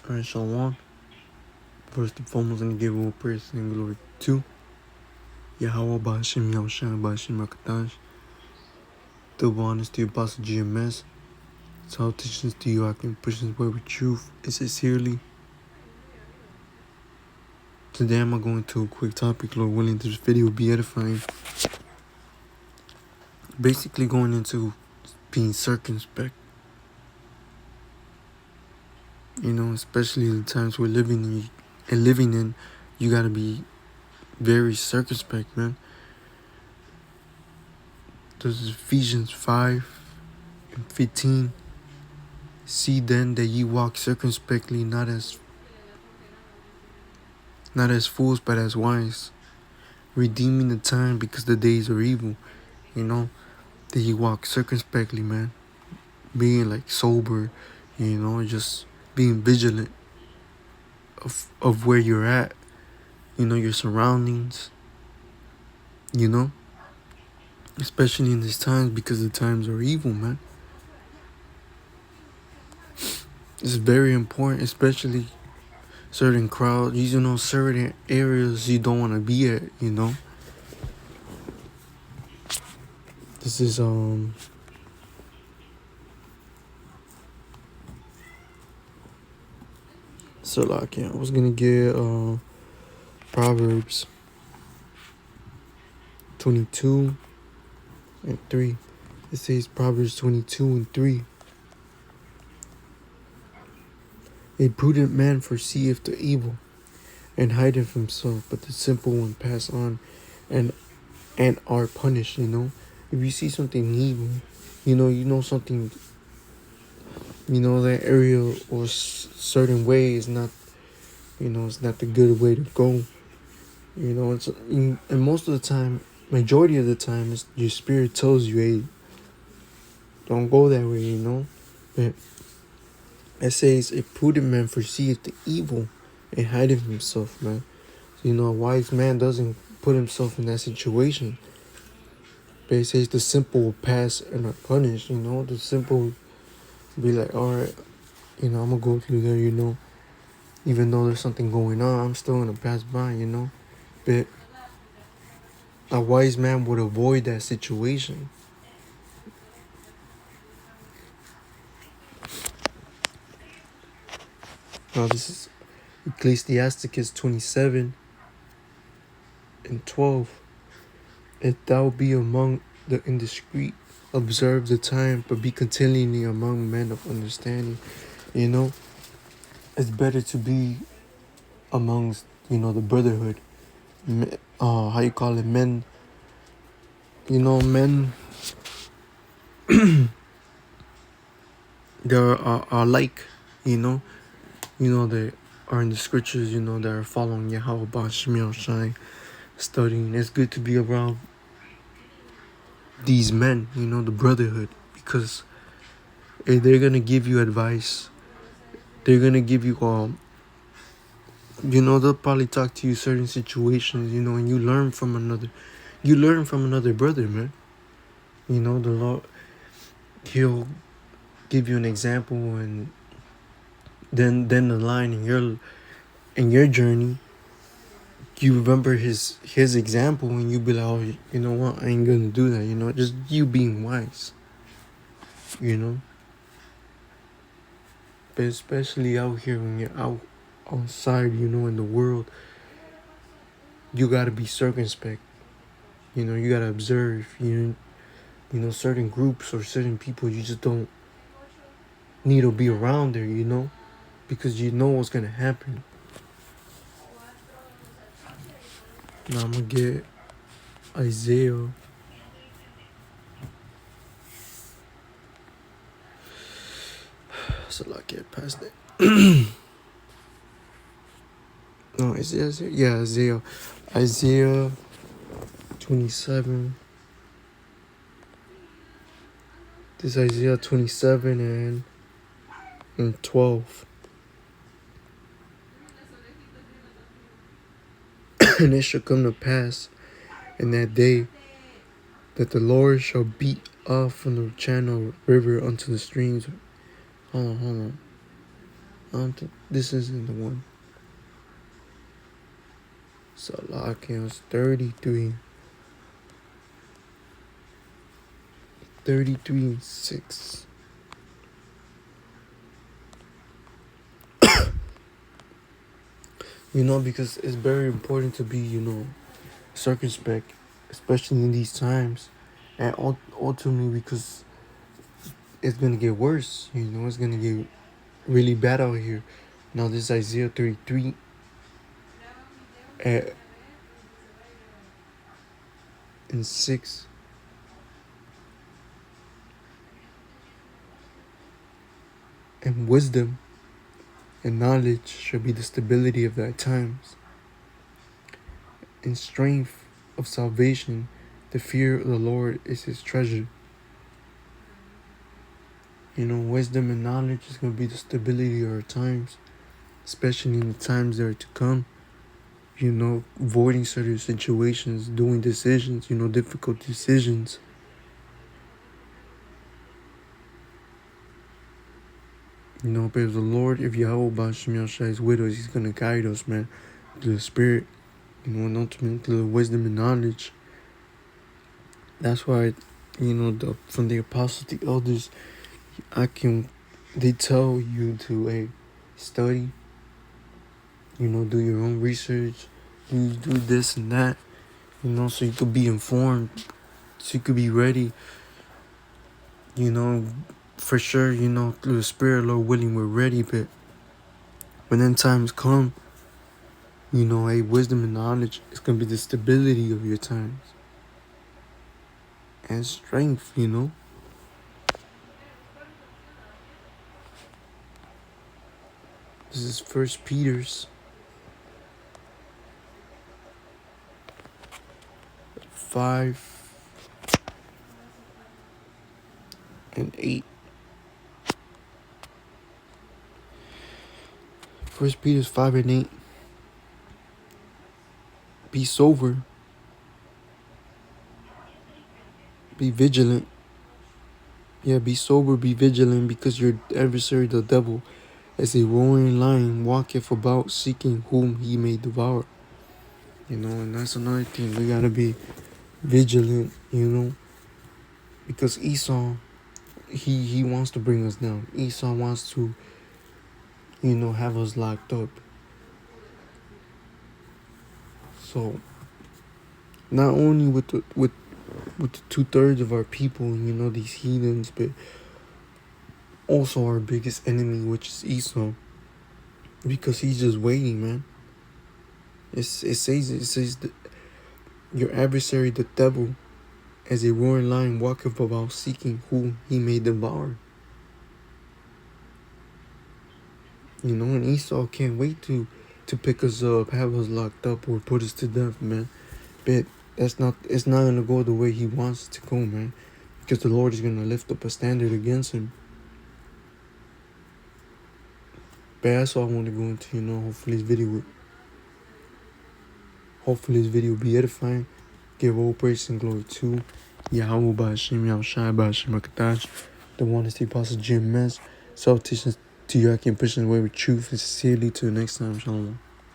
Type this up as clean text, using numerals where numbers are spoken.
Alright, Shalom. First and foremost, I'm going to give all praise and glory to Yahweh Ba'ashim Yahushua Ba'ashim Rakatash. Double honors to Apostle GMS. Salutations to you, I can push this word with truth and sincerely. Today I'm going to a quick topic, Lord willing, this video will be edifying. Basically going into being circumspect. You know, especially the times we're living in, you gotta be very circumspect, man. This is Ephesians 5:15. See then that ye walk circumspectly, not as fools, but as wise, redeeming the time because the days are evil. You know, that ye walk circumspectly, man. Being like sober, you know, just being vigilant of where you're at, you know, your surroundings, you know, especially in these times because the times are evil, man. It's very important, especially certain crowds, you know, certain areas you don't want to be at, you know. This is so like, yeah, I was gonna get Proverbs 22:3. It says Proverbs 22:3. A prudent man foreseeth the evil, and hideth himself, but the simple one pass on and are punished, you know. If you see something evil, you know something, you know, that area or certain way is not, you know, it's not the good way to go. You know, it's and most of the time, majority of the time, it's your spirit tells you, hey, don't go that way, you know. But it says, a prudent man foreseeth the evil and hideth himself, man. So, you know, a wise man doesn't put himself in that situation. But it says the simple will pass and are punished, you know. The simple will be like, all right, you know, I'm going to go through there, you know. Even though there's something going on, I'm still going to pass by, you know. But a wise man would avoid that situation. Now this is Ecclesiasticus 27:12. If thou be among the indiscreet, observe the time, but be continually among men of understanding. You know, it's better to be amongst, you know, the brotherhood. How you call it, men. You know, men. There are like, you know, they are in the scriptures, you know, that are following Yahweh Ba'ashim Shai, studying. It's good to be around these men, you know, the brotherhood, because they're gonna give you advice. They're gonna give you you know, they'll probably talk to you certain situations, you know, and you learn from another brother, man. You know, the Lord, He'll give you an example, and then the line in your journey, you remember his example, and you be like, oh, you know what, I ain't gonna do that, you know, just you being wise, you know. But especially out here when you're outside, you know, in the world, you gotta be circumspect. You know, you gotta observe. You know, certain groups or certain people, you just don't need to be around there, you know, because you know what's gonna happen. Now I'm gonna get Isaiah. So I get past it. No, Isaiah. Yeah, Isaiah. Isaiah 27. This is Isaiah 27 and 12. And it shall come to pass in that day that the Lord shall beat off from the channel river unto the streams. Hold on. I don't think this isn't the one. Salakian's 33. 33 and 6. Because it's very important to be, circumspect, especially in these times. And ultimately, because it's going to get worse, it's going to get really bad out here. Now, this Isaiah 33 and 6. And wisdom and knowledge shall be the stability of thy times, and strength of salvation. The fear of the Lord is his treasure. Wisdom and knowledge is going to be the stability of our times, especially in the times that are to come. Avoiding certain situations, doing decisions, difficult decisions. But if the Lord, if Yahweh Bashim Yashai is with us, he's going to guide us, man, to the Spirit, and ultimately to the wisdom and knowledge. That's why, from the apostles, the elders, they tell you to study, do your own research, you do this and that, so you could be informed, so you could be ready, for sure, through the Spirit, Lord willing, we're ready, but when then times come, wisdom and knowledge is going to be the stability of your times, and strength, This is 1 Peter's 5 and 8. 1 Peter's 5 and 8. Be sober. Be vigilant. Be sober, be vigilant, because your adversary, the devil, as a roaring lion, walketh about, seeking whom he may devour. And that's another thing. We gotta be vigilant, because Esau, he wants to bring us down. Esau wants to, have us locked up. So, not only with the 2/3 of our people, these heathens, but also our biggest enemy, which is Esau, because he's just waiting, man. It says that your adversary, the devil, as a roaring lion, walketh about, seeking whom he may devour. And Esau can't wait to pick us up, have us locked up, or put us to death, man. But it's not gonna go the way he wants it to go, man, because the Lord is gonna lift up a standard against him. But that's all I want to go into. Hopefully this video will be edifying. Give all praise and glory to Yahweh Ba'Hashem Yahushai Ba'Hashem HaKadosh, the one is the Apostle Jim Mess. Self-teaching to you, I can push in the way with truth and sincerely. Till next time, Shalom.